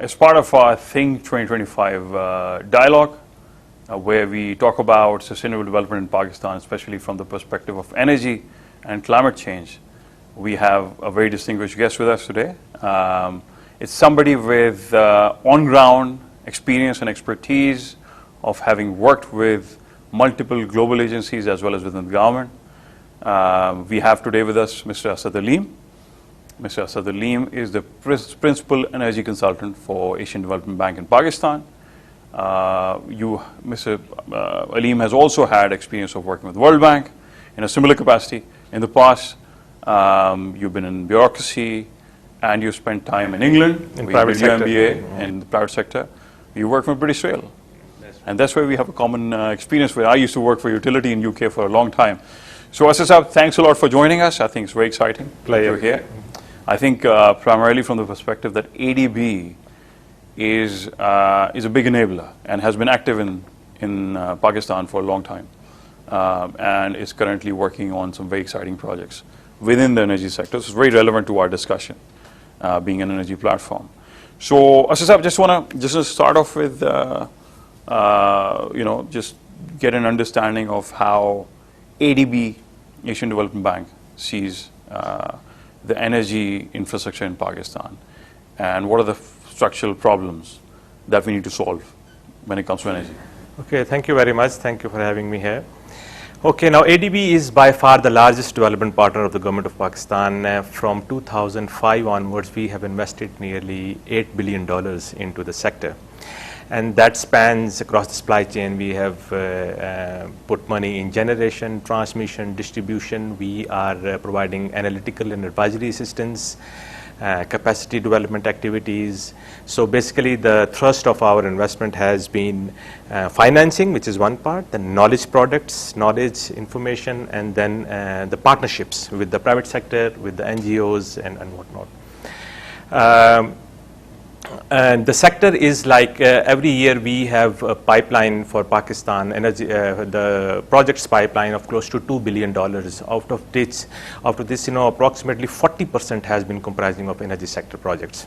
as part of our Think 2025 dialogue, where we talk about sustainable development in Pakistan, especially from the perspective of energy and climate change, we have a very distinguished guest with us today. It's somebody with on-ground experience and expertise of having worked with multiple global agencies as well as within the government. We have today with us Mr. Asad Aleem. Mr. Asad Aleem is the principal energy consultant for Asian Development Bank in Pakistan. Mr. Aleem has also had experience of working with World Bank in a similar capacity in the past. You've been in bureaucracy, and you spent time in England in private sector. MBA in the private sector. You work for British Rail, and that's where we have a common experience with. I used to work for utility in UK for a long time. So Asad Sahab, thanks a lot for joining us. I think it's very exciting that you're here. I think primarily from the perspective that ADB is a big enabler and has been active in Pakistan for a long time, and is currently working on some very exciting projects within the energy sector. So it's very relevant to our discussion, being an energy platform. So Asad Sahab, just want to start off with just get an understanding of how ADB, Asian Development Bank, sees the energy infrastructure in Pakistan, and what are the structural problems that we need to solve when it comes to energy. Okay, thank you very much. Thank you for having me here. Okay, now ADB is by far the largest development partner of the government of Pakistan. From 2005 onwards, we have invested nearly $8 billion into the sector. And that spans across the supply chain. We have put money in generation, transmission, distribution. We are providing analytical and advisory assistance, capacity development activities. So basically the thrust of our investment has been financing, which is one part, then knowledge products, knowledge, information, and then the partnerships with the private sector, with the NGOs and whatnot. And the sector is like every year we have a pipeline for Pakistan energy, the projects pipeline of close to $2 billion. Out of this, approximately 40% has been comprising of energy sector projects.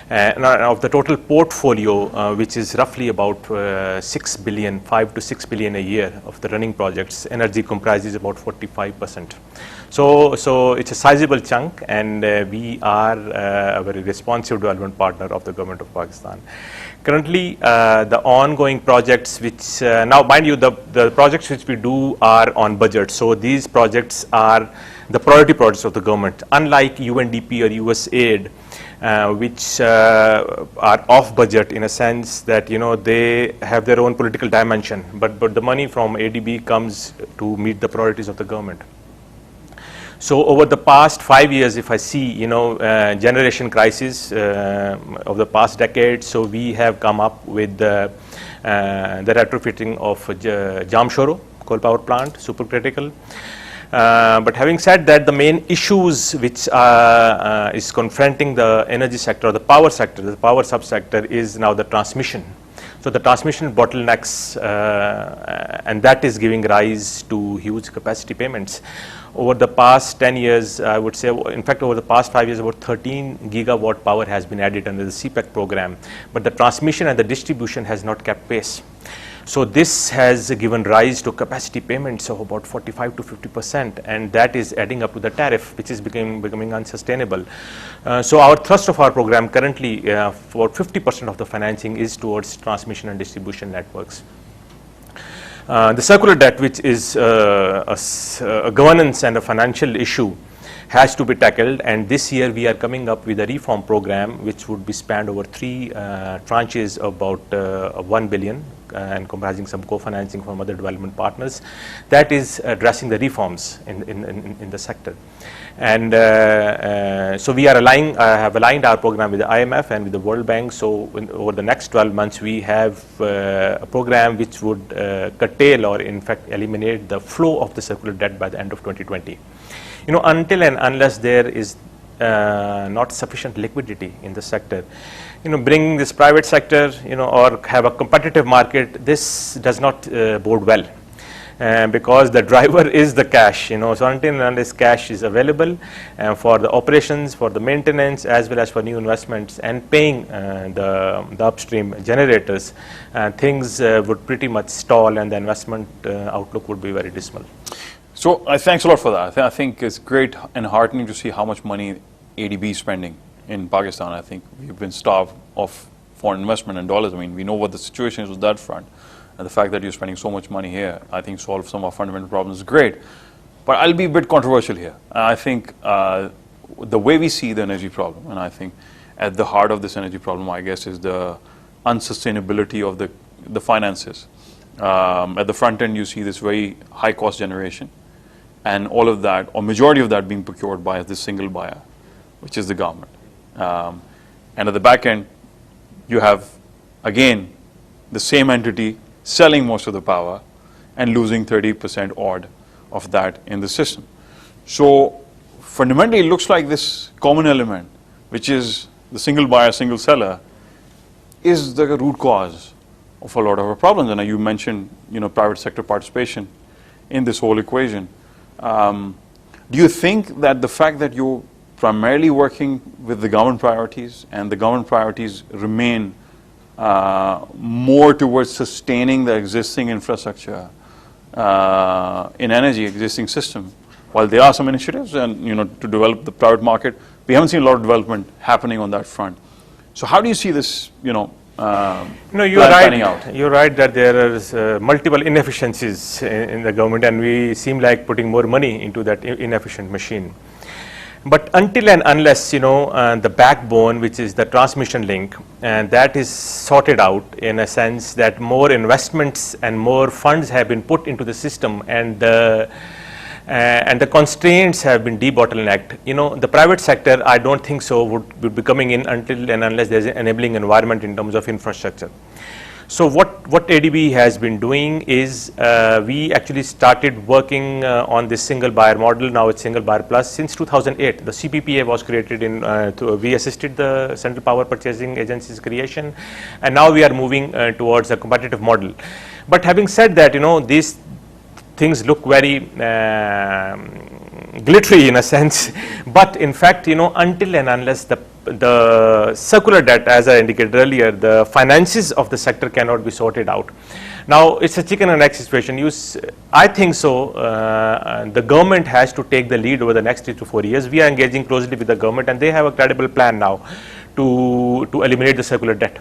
Of the total portfolio, which is roughly about 6 billion, 5 to 6 billion a year of the running projects, energy comprises about 45%. So it's a sizable chunk, and we are a very responsive development partner of the government of Pakistan. Currently, the ongoing projects, which now mind you, the projects which we do are on budget. So these projects are the priority projects of the government, unlike UNDP or USAID, which are off budget in a sense that they have their own political dimension, but the money from ADB comes to meet the priorities of the government. So over the past 5 years, if I see generation crisis of the past decade, so we have come up with the retrofitting of Jamshoro coal power plant, supercritical. But having said that, the main issues which is confronting the energy sector, the power sector, the power subsector, is now the transmission. So the transmission bottlenecks, and that is giving rise to huge capacity payments. Over the past 10 years, I would say, in fact, over the past 5 years, about 13 gigawatt power has been added under the CPEC program, but the transmission and the distribution has not kept pace. So this has given rise to capacity payments of about 45 to 50%, and that is adding up to the tariff, which is becoming unsustainable. So our thrust of our program currently, for 50% of the financing is towards transmission and distribution networks. The circular debt, which is a governance and a financial issue, has to be tackled, and this year we are coming up with a reform program which would be spanned over 3 tranches of about 1 billion and comprising some co-financing from other development partners, that is addressing the reforms in the sector. And so we are have aligned our program with the IMF and with the World Bank. So over the next 12 months, we have a program which would curtail or in fact eliminate the flow of the circular debt by the end of 2020. Until and unless there is not sufficient liquidity in the sector, bringing this private sector, or have a competitive market, this does not bode well. because the driver is the cash, so until and unless cash is available for the operations, for the maintenance, as well as for new investments and paying the upstream generators, things would pretty much stall and the investment outlook would be very dismal. So thanks a lot for that. I think it's great and heartening to see how much money ADB is spending in Pakistan. I think we've been starved of foreign investment in dollars. I mean, we know what the situation is with that front. And the fact that you're spending so much money here, I think solve some of our fundamental problems is great. But I'll be a bit controversial here. I think the way we see the energy problem, and I think at the heart of this energy problem, I guess, is the unsustainability of the finances. At the front end, you see this very high cost generation, and all of that, or majority of that, being procured by this single buyer, which is the government. And at the back end, you have, again, the same entity selling most of the power and losing 30% odd of that in the system. So fundamentally, it looks like this common element, which is the single buyer, single seller, is the root cause of a lot of our problems. And you mentioned, private sector participation in this whole equation. Do you think that the fact that you're primarily working with the government priorities, and the government priorities remain more towards sustaining the existing infrastructure in energy, existing system, while there are some initiatives and to develop the private market, we haven't seen a lot of development happening on that front. So how do you see this, No, you're panning out? You're right that there are multiple inefficiencies in the government, and we seem like putting more money into that inefficient machine. But until and unless the backbone, which is the transmission link, and that is sorted out in a sense that more investments and more funds have been put into the system, and the constraints have been debottlenecked. The private sector, I don't think so, would be coming in until and unless there's an enabling environment in terms of infrastructure. So what ADB has been doing is we actually started working on this single buyer model. Now it's single buyer plus since 2008. The CPPA was created we assisted the Central Power Purchasing Agency's creation, and now we are moving towards a competitive model. But having said that, these things look very glittery in a sense, but in fact, until and unless the circular debt, as I indicated earlier, the finances of the sector cannot be sorted out. Now, it's a chicken and egg situation. I think so. The government has to take the lead over the next 3 to 4 years. We are engaging closely with the government, and they have a credible plan now to eliminate the circular debt.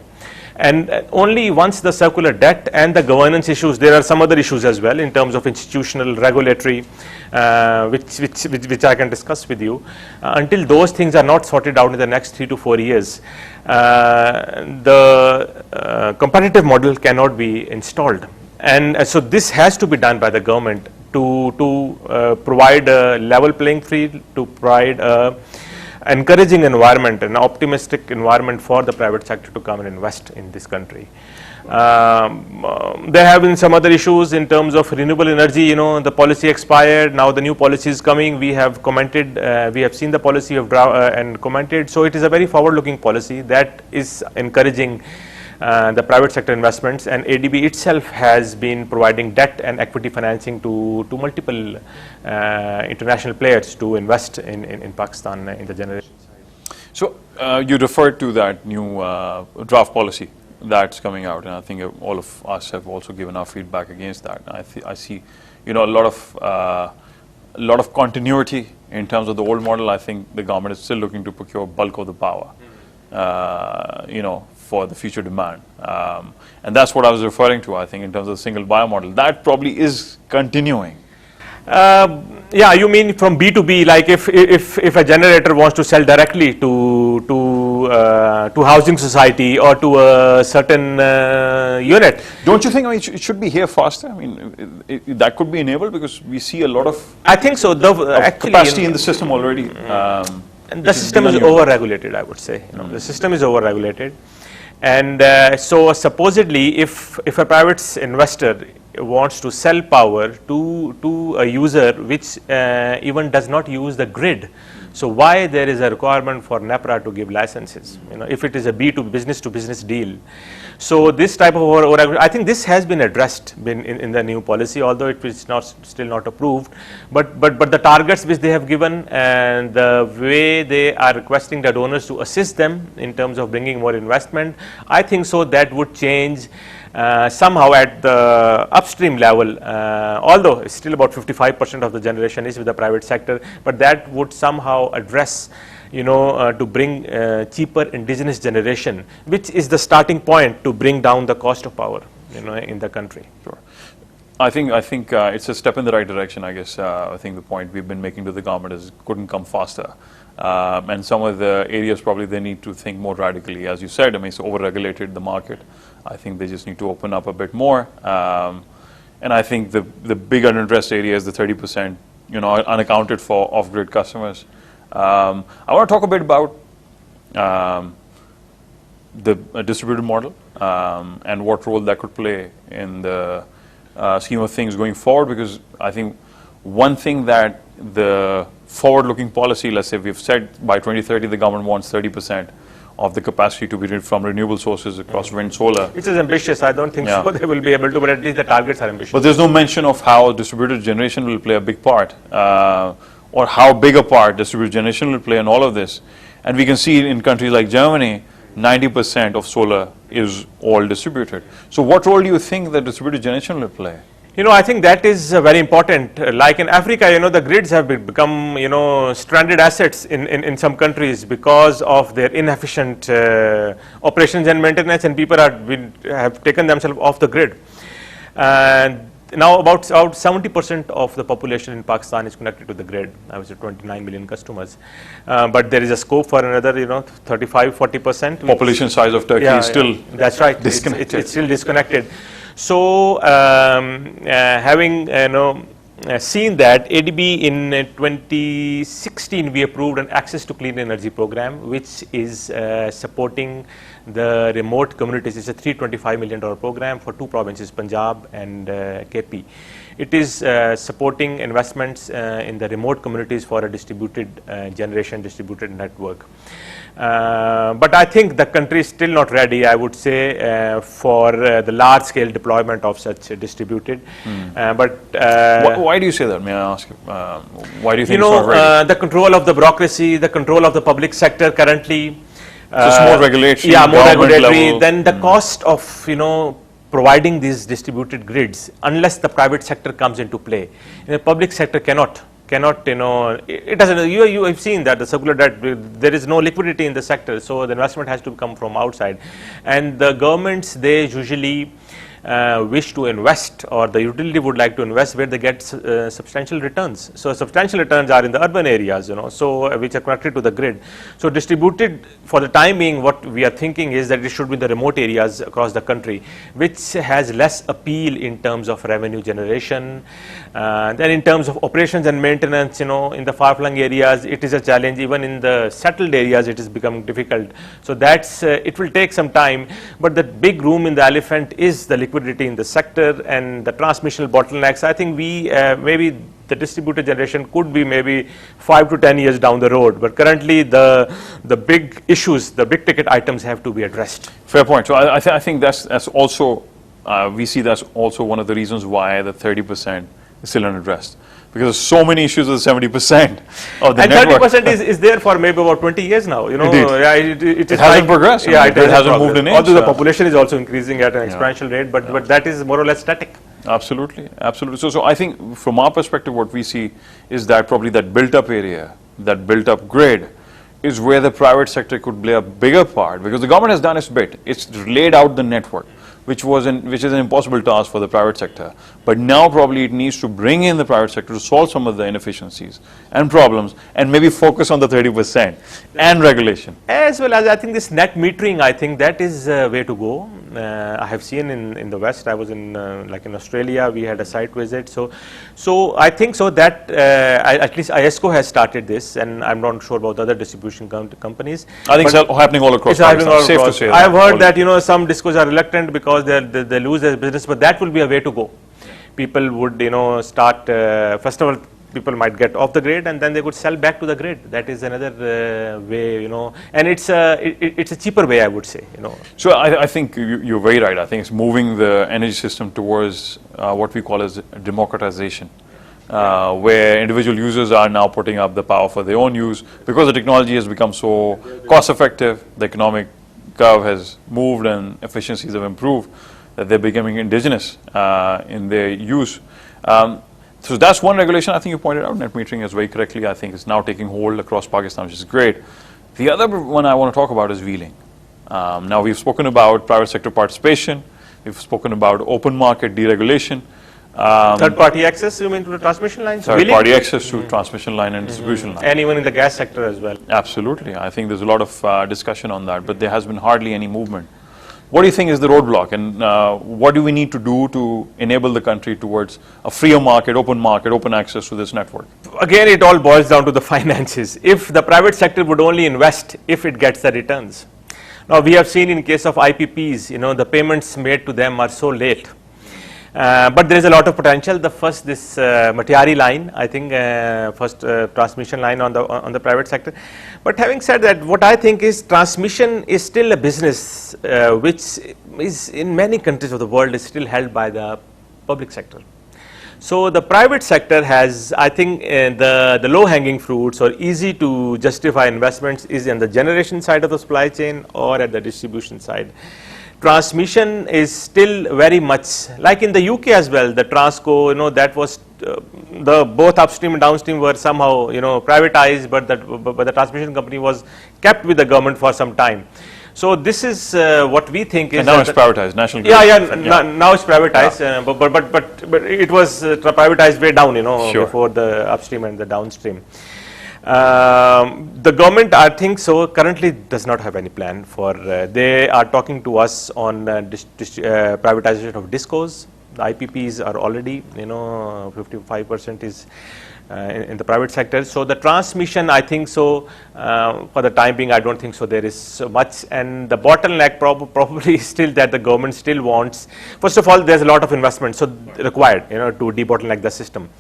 And only once the circular debt and the governance issues, there are some other issues as well in terms of institutional, regulatory, which I can discuss with you. Until those things are not sorted out in the next 3 to 4 years, the competitive model cannot be installed. And so this has to be done by the government to provide a level playing field, to provide encouraging environment, an optimistic environment for the private sector to come and invest in this country. There have been some other issues in terms of renewable energy. The policy expired. Now the new policy is coming. We have commented. We have seen the policy and commented. So it is a very forward-looking policy that is encouraging the private sector investments, and ADB itself has been providing debt and equity financing to multiple international players to invest in Pakistan in the generation side. So you referred to that new draft policy that's coming out, and I think all of us have also given our feedback against that. I see, a lot of continuity in terms of the old model. I think the government is still looking to procure bulk of the power, for the future demand, and that's what I was referring to. I think in terms of the single buyer model, that probably is continuing. Yeah, you mean from B to B, like if a generator wants to sell directly to housing society or to a certain unit. Don't you think it should be here faster? I mean, that could be enabled because we see a lot of. I think so. Actually, capacity in the system already. And the system is over-regulated, I would say. The system is over-regulated. And so supposedly, if a private investor wants to sell power to a user which even does not use the grid, So why there is a requirement for NEPRA to give licenses, if it is a business to business deal. So this type of I think this has been addressed in the new policy, although it is still not approved. But the targets which they have given and the way they are requesting the donors to assist them in terms of bringing more investment, I think so that would change somehow at the upstream level, although it's still about 55% of the generation is with the private sector, but that would somehow address to bring cheaper indigenous generation, which is the starting point to bring down the cost of power, in the country. Sure. I think it's a step in the right direction, I guess. I think the point we've been making to the government is couldn't come faster. And some of the areas probably they need to think more radically. As you said, I mean, it's over-regulated the market. I think they just need to open up a bit more. And I think the big unaddressed area is the 30%, unaccounted for off-grid customers. I want to talk a bit about the distributed model and what role that could play in the scheme of things going forward, because I think one thing that the forward-looking policy, let's say we've said by 2030 the government wants 30% of the capacity to be from renewable sources across wind, solar. Which is ambitious. I don't think so they will be able to, but at least the targets are ambitious. But there's no mention of how distributed generation will play a big part. Or how big a part distributed generation will play in all of this. And we can see in countries like Germany, 90% of solar is all distributed. So what role do you think that distributed generation will play? I think that is very important. Like in Africa, the grids have become, stranded assets in some countries because of their inefficient operations and maintenance, and people have taken themselves off the grid. And now about 70% of the population in Pakistan is connected to the grid. I would say 29 million customers. But there is a scope for another, 35-40%. Population size of Turkey is still that's right. disconnected. It's still disconnected. So having seen that, ADB in 2016 we approved an Access to Clean Energy program, which is supporting the remote communities. It's a $325 million program for 2 provinces, Punjab and KP. It is supporting investments in the remote communities for a distributed distributed network. But I think the country is still not ready, I would say, for the large scale deployment of such distributed. Why do you say that? May I ask? Why do you think it's not ready? The control of the bureaucracy, the control of the public sector currently. Just more regulatory. Yeah, more regulatory. Then the cost of providing these distributed grids, unless the private sector comes into play, the public sector cannot. It doesn't. You have seen that the circular that there is no liquidity in the sector, so the investment has to come from outside, and the governments, they usually wish to invest, or the utility would like to invest where they get substantial returns. So substantial returns are in the urban areas, so which are connected to the grid. So distributed, for the time being, what we are thinking is that it should be the remote areas across the country, which has less appeal in terms of revenue generation. Then in terms of operations and maintenance, in the far-flung areas, it is a challenge. Even in the settled areas, it is becoming difficult. So that's it will take some time. But the big room in the elephant is the liquidity in the sector and the transmission bottlenecks. I think we maybe the distributed generation could be maybe 5 to 10 years down the road, but currently the big issues, the big ticket items have to be addressed. Fair point. So I think that's also we see that's also one of the reasons why the 30% is still unaddressed, because so many issues with 70% of the network. And 30% is there for maybe about 20 years now. Yeah, it hasn't progressed. Yeah, it hasn't moved in age. Although the population is also increasing at an exponential rate, but that is more or less static. Absolutely. So I think from our perspective, what we see is that probably that built-up area, that built-up grid, is where the private sector could play a bigger part, because the government has done its bit. It's laid out the network, which is an impossible task for the private sector. But now probably it needs to bring in the private sector to solve some of the inefficiencies and problems, and maybe focus on the 30% and regulation. As well as I think this net metering, I think that is a way to go. I have seen in the West. I was in like in Australia, we had a site visit. So I think so that at least ISCO has started this, and I'm not sure about the other distribution companies. I think it's happening all across. It's safe to say. I've heard that some discos are reluctant because they lose their business, but that will be a way to go. People would start first of all people might get off the grid and then they could sell back to the grid. That is another way, and it's a cheaper way, I would say, So I think you're very right. I think it's moving the energy system towards what we call as democratization, where individual users are now putting up the power for their own use because the technology has become so cost effective, the economic curve has moved and efficiencies have improved, that they're becoming indigenous in their use. So that's one regulation I think you pointed out. Net metering is very correctly, I think, is now taking hold across Pakistan, which is great. The other one I want to talk about is wheeling. Now we've spoken about private sector participation, we've spoken about open market deregulation. Third-party access, you mean, to the transmission lines? Third-party access to transmission line and distribution line. And even in the gas sector as well. Absolutely. I think there's a lot of discussion on that, but there has been hardly any movement. What do you think is the roadblock, and what do we need to do to enable the country towards a freer market, open access to this network? Again, it all boils down to the finances. If the private sector would only invest if it gets the returns. Now, we have seen in case of IPPs, the payments made to them are so late. But there is a lot of potential. The first, this Matiari line, I think, first transmission line on the private sector. But having said that, what I think is transmission is still a business which is in many countries of the world is still held by the public sector. So the private sector has, I think, the low-hanging fruits or easy to justify investments is in the generation side of the supply chain or at the distribution side. Transmission is still very much like in the UK as well. The Transco, that was the both upstream and downstream were somehow privatized, but the transmission company was kept with the government for some time. So this is what we think is. And now it's privatized. National Grid. Now it's privatized, but it was privatized way down, Sure. before the upstream and the downstream. The government, I think so, currently does not have any plan for, they are talking to us on privatization of discos. The IPPs are already, 55% is in the private sector. So the transmission, I think so, for the time being, I don't think so there is so much. And the bottleneck probably is still that the government still wants, first of all, there's a lot of investment so required, to debottleneck the system.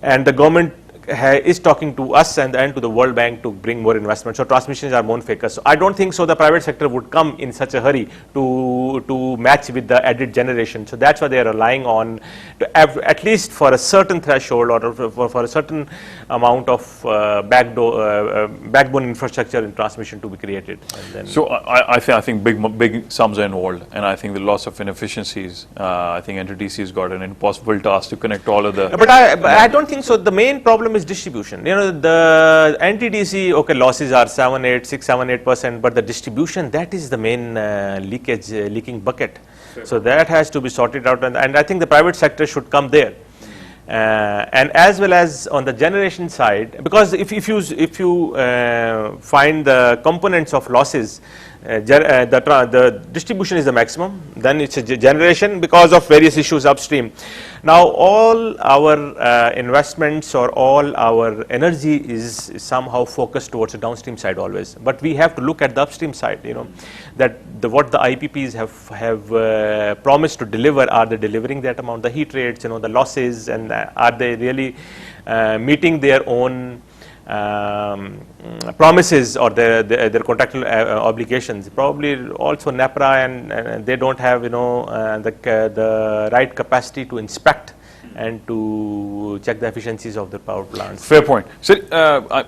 And the government is talking to us and to the World Bank to bring more investment. So transmissions are more focused. So I don't think so the private sector would come in such a hurry to match with the added generation. So that's why they are relying on to at least for a certain threshold or for a certain amount of backbone infrastructure in transmission to be created. And then so I think big sums are involved, and I think the loss of inefficiencies. I think NTTC has got an impossible task to connect all of the. But I don't think so. The main problem is distribution. The NTTC, okay, losses are 6-7-8%, but the distribution, that is the main leaking bucket. Sure. So that has to be sorted out, and I think the private sector should come there. And as well as on the generation side, because if you find the components of losses, the distribution is the maximum, then it's a generation because of various issues upstream. Now all our investments or all our energy is somehow focused towards the downstream side always, but we have to look at the upstream side, that what the IPPs have promised to deliver, are they delivering that amount, the heat rates, the losses, and are they really meeting their own promises or their contractual obligations. Probably also NEPRA and they don't have the right capacity to inspect and to check the efficiencies of the power plants. Fair point. So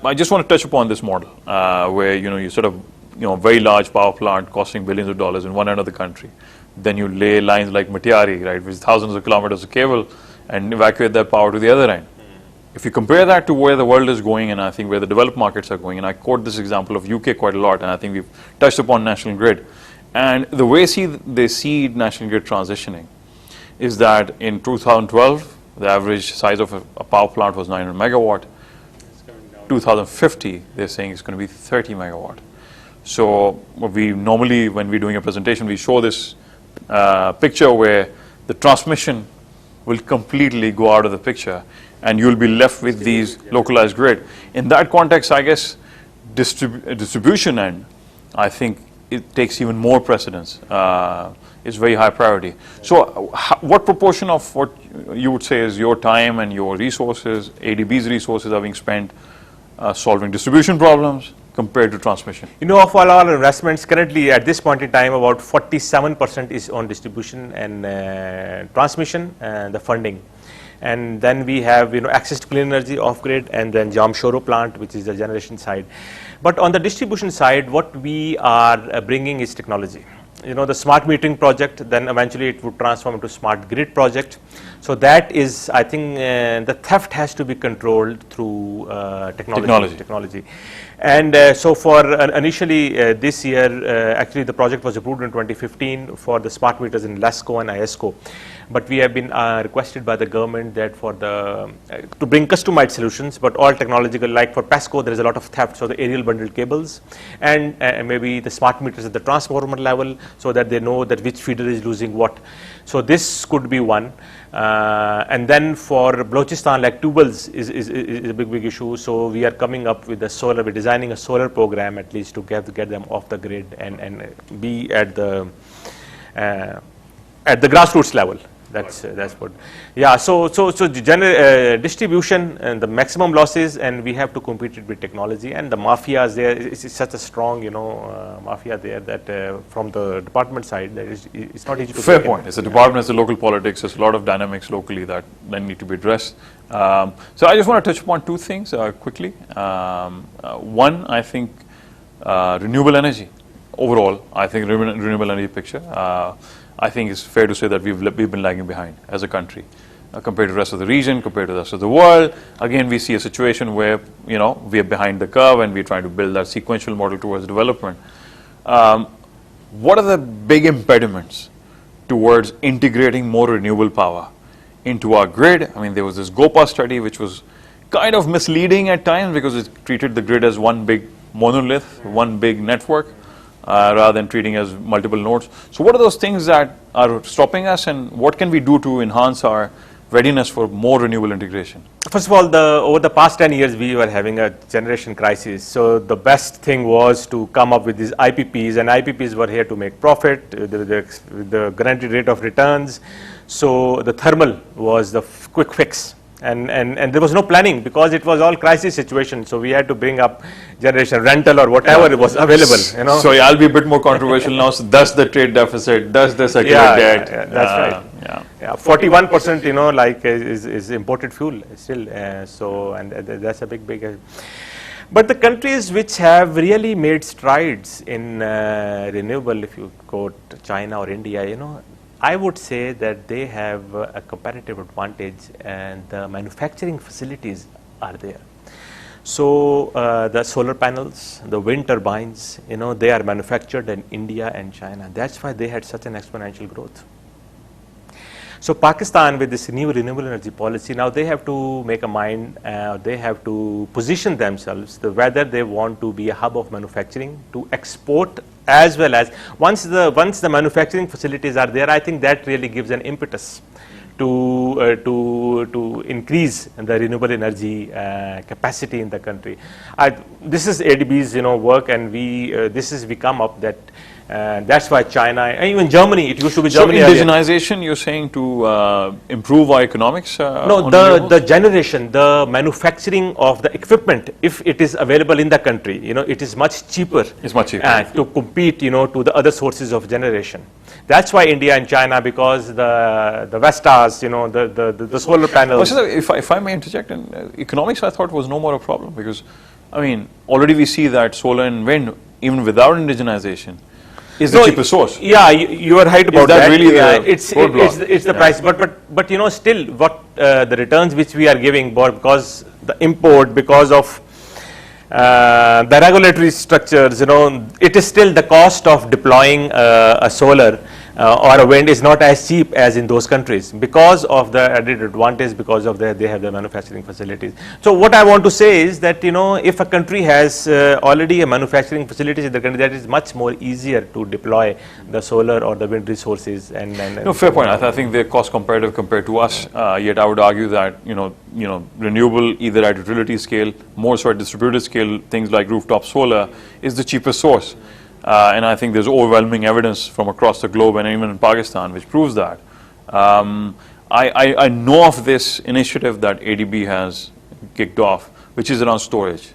I just want to touch upon this model where you sort of very large power plant costing billions of dollars in one end of the country. Then you lay lines like Matiari, right, which is thousands of kilometers of cable, and evacuate that power to the other end. If you compare that to where the world is going, and I think where the developed markets are going, and I quote this example of UK quite a lot, and I think we've touched upon National Grid, and the way they see National Grid transitioning is that in 2012, the average size of a power plant was 900 megawatt. 2050, they're saying it's going to be 30 megawatt. So we normally, when we're doing a presentation, we show this picture where the transmission will completely go out of the picture, and you'll be left with these localized grid. In that context, I guess distribution end, I think, it takes even more precedence. It's very high priority. So what proportion of what you would say is your time and your resources, ADB's resources, are being spent solving distribution problems compared to transmission? Of all our investments, currently at this point in time, about 47% is on distribution and transmission and the funding. And then we have, access to clean energy off-grid, and then Jamshoro plant, which is the generation side. But on the distribution side, what we are bringing is technology. The smart metering project, then eventually it would transform into smart grid project. So that is, I think, the theft has to be controlled through technology. And so for initially this year, actually the project was approved in 2015 for the smart meters in LESCO and ISCO. But we have been requested by the government that for to bring customized solutions, but all technological, like for PESCO, there is a lot of theft. So the aerial bundled cables and maybe the smart meters at the transformer level, so that they know that which feeder is losing what. So this could be one. And then for Balochistan, like tubals is a big issue. So we are coming up with we're designing a solar program at least to get them off the grid and be at the grassroots level. That's what. Yeah. So distribution and the maximum losses, and we have to compete it with technology, and the mafias there. It's such a strong mafia there that from the department side that it's not easy to. Fair point. It's a department, it's a local politics. There's a lot of dynamics locally that then need to be addressed. So I just want to touch upon two things quickly. One, I think renewable energy. Overall, I think renewable energy picture. I think it's fair to say that we've been lagging behind as a country compared to the rest of the region, compared to the rest of the world. Again, we see a situation where we are behind the curve and we're trying to build that sequential model towards development. What are the big impediments towards integrating more renewable power into our grid? I mean, there was this GOPA study which was kind of misleading at times because it treated the grid as one big monolith, one big network. Rather than treating as multiple nodes. So what are those things that are stopping us, and what can we do to enhance our readiness for more renewable integration? First of all, over the past 10 years, we were having a generation crisis. So the best thing was to come up with these IPPs, and IPPs were here to make profit, the guaranteed rate of returns. So the thermal was the quick fix. And there was no planning because it was all crisis situation. So we had to bring up generation rental or whatever was available. So I'll be a bit more controversial now. So does the trade deficit, does the secular debt? Yeah, that's right. 41%, like is imported fuel still. And that's a big. But the countries which have really made strides in renewable, if you quote China or India, I would say that they have a comparative advantage, and the manufacturing facilities are there. So the solar panels, the wind turbines, they are manufactured in India and China. That's why they had such an exponential growth. So Pakistan, with this new renewable energy policy, now they have to make a mind, they have to position themselves whether they want to be a hub of manufacturing to export, as well as once the manufacturing facilities are there, I think that really gives an impetus to increase the renewable energy capacity in the country. This is ADB's work, and we come up that. That's why China, and even Germany, it used to be Germany. So indigenization, you're saying to improve our economics? No, the generation, the manufacturing of the equipment, if it is available in the country, it is much cheaper. It's much cheaper. To compete, to the other sources of generation. That's why India and China, because the Vestas, the solar panels. If I may interject, economics I thought was no more a problem because, already we see that solar and wind, even without indigenization, is the cheapest source. Yeah, you are right about that. Really it's the price, but still, what the returns which we are giving, because the import, because of the regulatory structures, it is still the cost of deploying a solar or a wind is not as cheap as in those countries because of the added advantage, because of they have the manufacturing facilities. So what I want to say is that if a country has already a manufacturing facilities in the country, that is much more easier to deploy the solar or the wind resources. No, fair point. I think they're cost comparative compared to us. Yet I would argue that renewable, either at utility scale, more so at distributed scale, things like rooftop solar, is the cheapest source. And I think there's overwhelming evidence from across the globe and even in Pakistan which proves that. I know of this initiative that ADB has kicked off, which is around storage.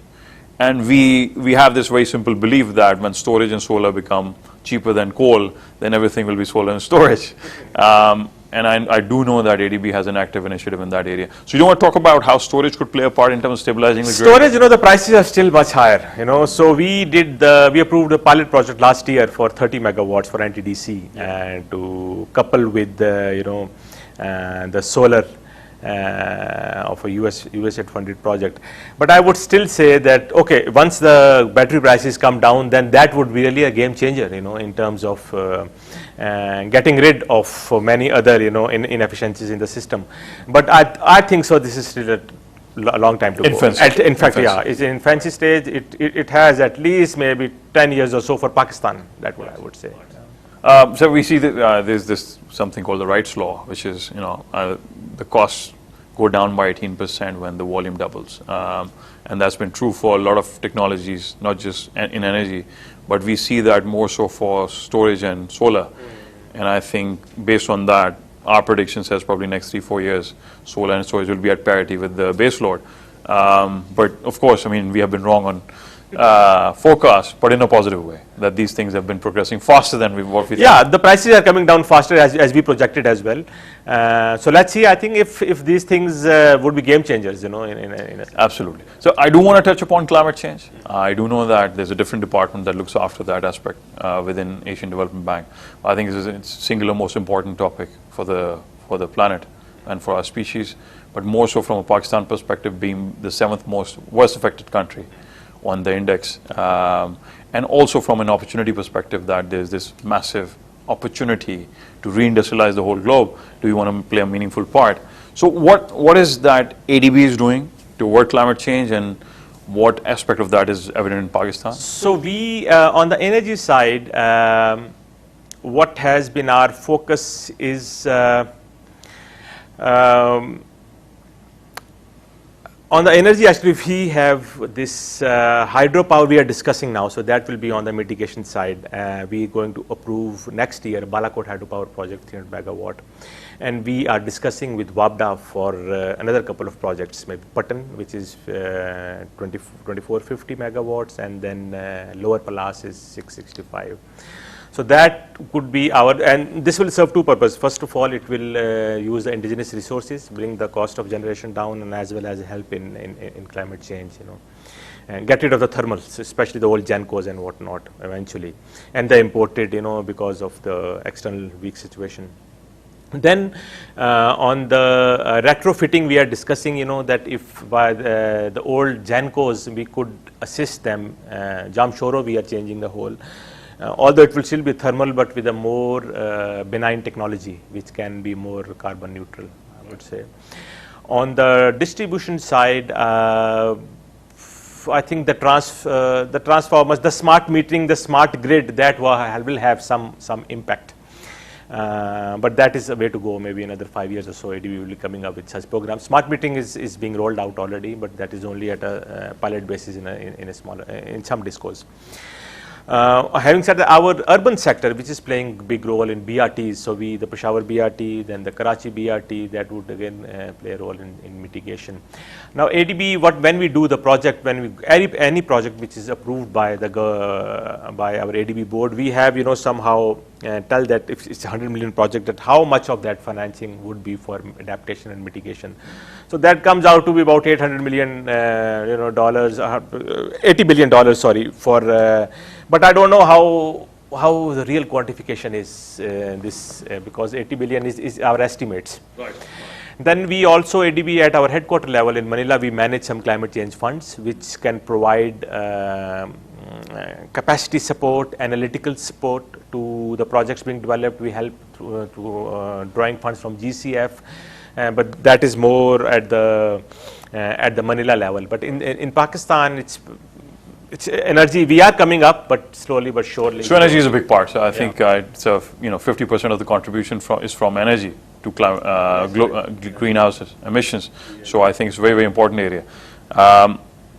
And we have this very simple belief that when storage and solar become cheaper than coal, then everything will be solar and storage. And I do know that ADB has an active initiative in that area. So you want to talk about how storage could play a part in terms of stabilizing the grid? Storage, the prices are still much higher, So we approved a pilot project last year for 30 megawatts for NTDC and to couple with the solar of a USAID funded project. But I would still say that, okay, once the battery prices come down, then that would be really a game changer, in terms of getting rid of many other, inefficiencies in the system. But I think so this is still a long time to go. In fact, yeah, it's in infancy stage. It has at least maybe 10 years or so for Pakistan. That's what I would say. So we see that there's this something called the Wright's law, which is the costs go down by 18% when the volume doubles, and that's been true for a lot of technologies, not just in energy, but we see that more so for storage and solar. And I think based on that, our prediction says probably next 3-4 years, solar and storage will be at parity with the base load. But of course, we have been wrong on forecast, but in a positive way, that these things have been progressing faster than what we thought. Yeah, the prices are coming down faster as we projected as well. So let's see. I think if these things would be game changers, Absolutely. So I do want to touch upon climate change. I do know that there's a different department that looks after that aspect within Asian Development Bank. I think it's the singular most important topic for the planet and for our species, but more so from a Pakistan perspective, being the 7th most worst affected country on the index, and also from an opportunity perspective that there's this massive opportunity to reindustrialize the whole globe. Do you want to play a meaningful part? So what is that ADB is doing toward climate change, and what aspect of that is evident in Pakistan? So we, on the energy side, what has been our focus is on the energy, actually, we have this hydropower we are discussing now, so that will be on the mitigation side. We are going to approve next year Balakot hydropower project, 300 megawatt, and we are discussing with WABDA for another couple of projects, maybe Patan, which is 2450 megawatts, and then Lower Palas is 665. So that could be our, and this will serve two purposes. First of all, it will use the indigenous resources, bring the cost of generation down, and as well as help in climate change, and get rid of the thermals, especially the old Gencos and whatnot eventually, and the imported, because of the external weak situation. Then on the retrofitting, we are discussing, that if by the old Gencos we could assist them, Jamshoro we are changing the whole. Although it will still be thermal, but with a more benign technology, which can be more carbon neutral, I would say. On the distribution side, I think the transformers, the smart metering, the smart grid, that will have some impact. But that is a way to go. Maybe another 5 years or so, ADB will be coming up with such programs. Smart metering is being rolled out already, but that is only at a pilot basis in some discos. Having said that, our urban sector, which is playing a big role in BRTs, so the Peshawar BRT, then the Karachi BRT, that would again play a role in mitigation. Now ADB, when we do the project, any project which is approved by our ADB board, we have somehow tell that if it's a 100 million project, that how much of that financing would be for adaptation and mitigation. So that comes out to be about $800 million, dollars, $80 billion, sorry, for. But I don't know how the real quantification is this, because 80 billion is our estimates. Right. Then we also, ADB at our headquarter level in Manila, we manage some climate change funds which can provide capacity support, analytical support to the projects being developed. We help to drawing funds from GCF, but that is more at the Manila level. But in Pakistan, it's energy. We are coming up, but slowly but surely. So energy is a big part. So I think it's 50% of the contribution is from energy to greenhouse emissions. So I think it's a very, very important area.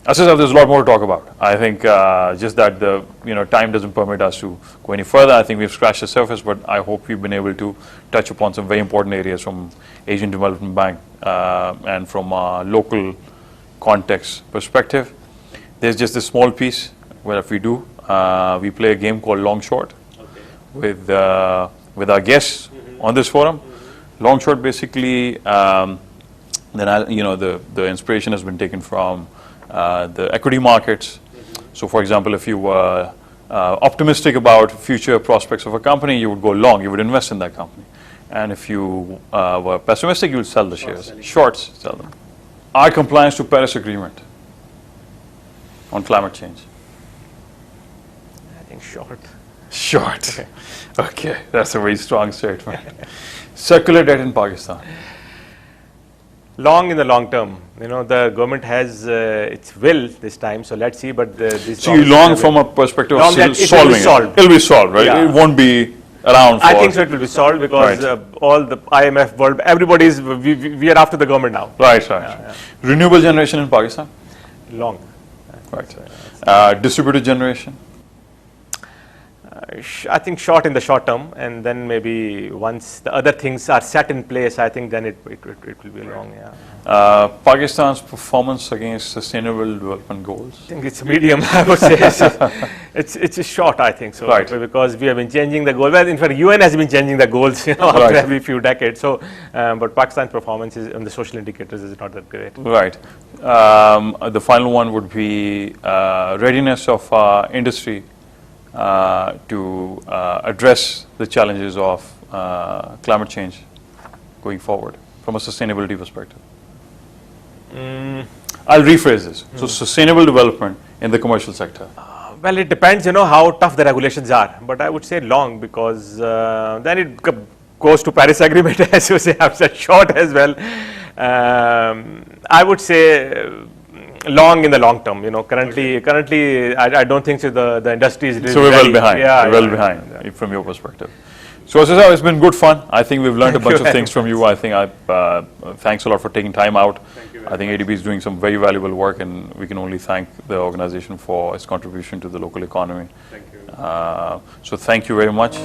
Asad, there's a lot more to talk about. I think just that the time doesn't permit us to go any further. I think we've scratched the surface, but I hope we've been able to touch upon some very important areas from Asian Development Bank and from a local context perspective. There's just a small piece where if we do, we play a game called Long Short with our guests on this forum. Long Short basically, the inspiration has been taken from the equity markets. So for example, if you were optimistic about future prospects of a company, you would go long, you would invest in that company. And if you were pessimistic, you would sell the shares. Shorts, sell them. Our compliance to Paris Agreement on climate change. I think short. Short. Okay, that's a very strong statement. Circular debt in Pakistan. Long in the long term. The government has its will this time, so let's see. But this. So you long from a perspective of solving it. It'll be solved, right? Yeah. It won't be around for. I think so. It will be solved because all the IMF world, everybody's we are after the government now. Right. Yeah. Renewable generation in Pakistan. Long. Right. Distributed generation. I think short in the short term, and then maybe once the other things are set in place, I think then it will be long. Yeah. Pakistan's performance against sustainable development goals. I think it's medium. I would say it's short. I think so. Right. Because we have been changing the goal. Well, in fact, UN has been changing the goals after every few decades. So, but Pakistan's performance on the social indicators is not that great. Right. The final one would be readiness of industry to address the challenges of climate change going forward from a sustainability perspective. I'll rephrase this. So sustainable development in the commercial sector. Well, it depends, how tough the regulations are. But I would say long because then it goes to Paris Agreement, as you say. I've said short as well. I would say long in the long term. Currently, I don't think so. The industry is really so we're well behind. Yeah, we're well behind from your perspective. So Asad, it's been good fun. I think we've learned a bunch of things from you. I think thanks a lot for taking time out. I think ADB is doing some very valuable work, and we can only thank the organization for its contribution to the local economy. Thank you. So thank you very much.